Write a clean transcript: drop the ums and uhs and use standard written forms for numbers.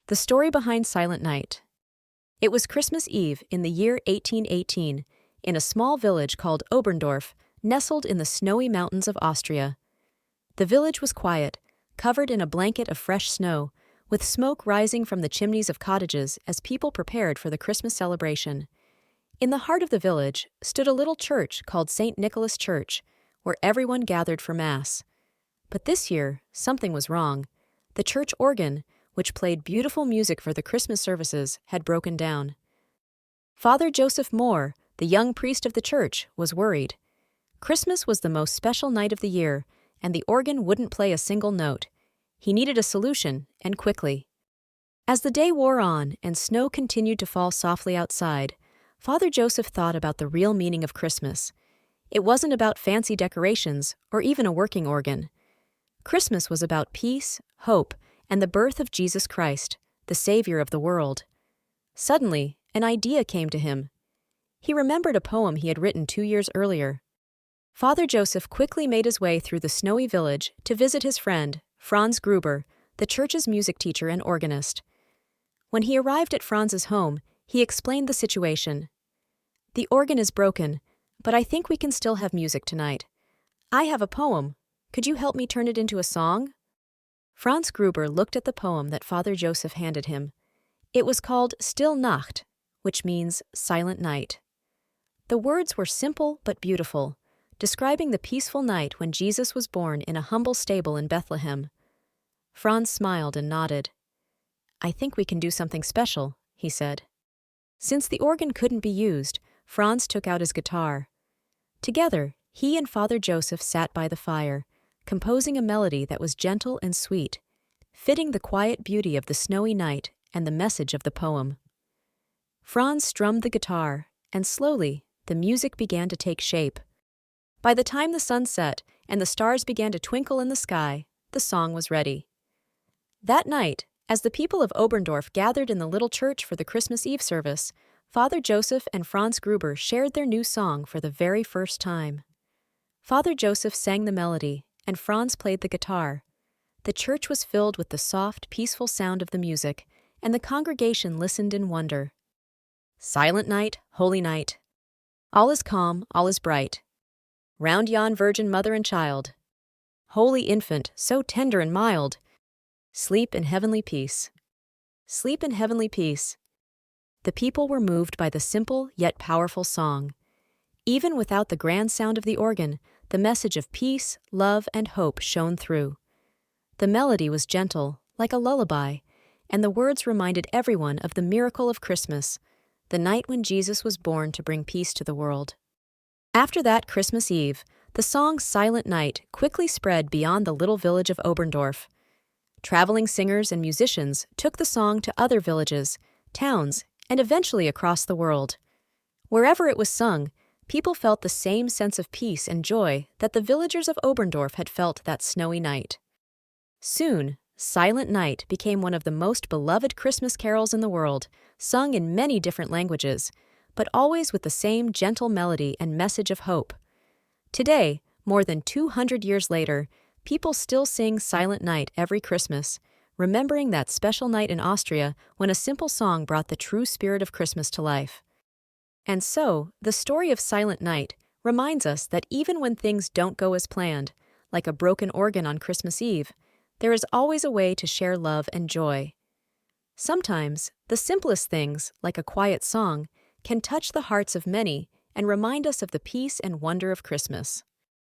The story behind Silent Night. It was Christmas Eve in the year 1818, in a small village called Oberndorf, nestled in the snowy mountains of Austria. The village was quiet, covered in a blanket of fresh snow, with smoke rising from the chimneys of cottages as people prepared for the Christmas celebration. In the heart of the village stood a little church called St. Nicholas Church, where everyone gathered for Mass. But this year, something was wrong. The church organ, which played beautiful music for the Christmas services, had broken down. Father Joseph Moore, the young priest of the church, was worried. Christmas was the most special night of the year, and the organ wouldn't play a single note. He needed a solution, and quickly. As the day wore on and snow continued to fall softly outside, Father Joseph thought about the real meaning of Christmas. It wasn't about fancy decorations or even a working organ. Christmas was about peace, hope, and the birth of Jesus Christ, the Savior of the world. Suddenly, an idea came to him. He remembered a poem he had written 2 years earlier. Father Joseph quickly made his way through the snowy village to visit his friend, Franz Gruber, the church's music teacher and organist. When he arrived at Franz's home, he explained the situation. "The organ is broken, but I think we can still have music tonight. I have a poem. Could you help me turn it into a song?" Franz Gruber looked at the poem that Father Joseph handed him. It was called Stille Nacht, which means Silent Night. The words were simple but beautiful, describing the peaceful night when Jesus was born in a humble stable in Bethlehem. Franz smiled and nodded. "I think we can do something special," he said. Since the organ couldn't be used, Franz took out his guitar. Together, he and Father Joseph sat by the fire, composing a melody that was gentle and sweet, fitting the quiet beauty of the snowy night and the message of the poem. Franz strummed the guitar, and slowly, the music began to take shape. By the time the sun set and the stars began to twinkle in the sky, the song was ready. That night, as the people of Oberndorf gathered in the little church for the Christmas Eve service, Father Joseph and Franz Gruber shared their new song for the very first time. Father Joseph sang the melody, and Franz played the guitar. The church was filled with the soft, peaceful sound of the music, and the congregation listened in wonder. Silent night, holy night. All is calm, all is bright. Round yon Virgin Mother and Child. Holy Infant, so tender and mild. Sleep in heavenly peace. Sleep in heavenly peace. The people were moved by the simple yet powerful song. Even without the grand sound of the organ, the message of peace, love, and hope shone through. The melody was gentle, like a lullaby, and the words reminded everyone of the miracle of Christmas, the night when Jesus was born to bring peace to the world. After that Christmas Eve, the song Silent Night quickly spread beyond the little village of Oberndorf. Traveling singers and musicians took the song to other villages, towns, and eventually across the world. Wherever it was sung, people felt the same sense of peace and joy that the villagers of Oberndorf had felt that snowy night. Soon, Silent Night became one of the most beloved Christmas carols in the world, sung in many different languages, but always with the same gentle melody and message of hope. Today, more than 200 years later, people still sing Silent Night every Christmas, remembering that special night in Austria when a simple song brought the true spirit of Christmas to life. And so, the story of Silent Night reminds us that even when things don't go as planned, like a broken organ on Christmas Eve, there is always a way to share love and joy. Sometimes, the simplest things, like a quiet song, can touch the hearts of many and remind us of the peace and wonder of Christmas.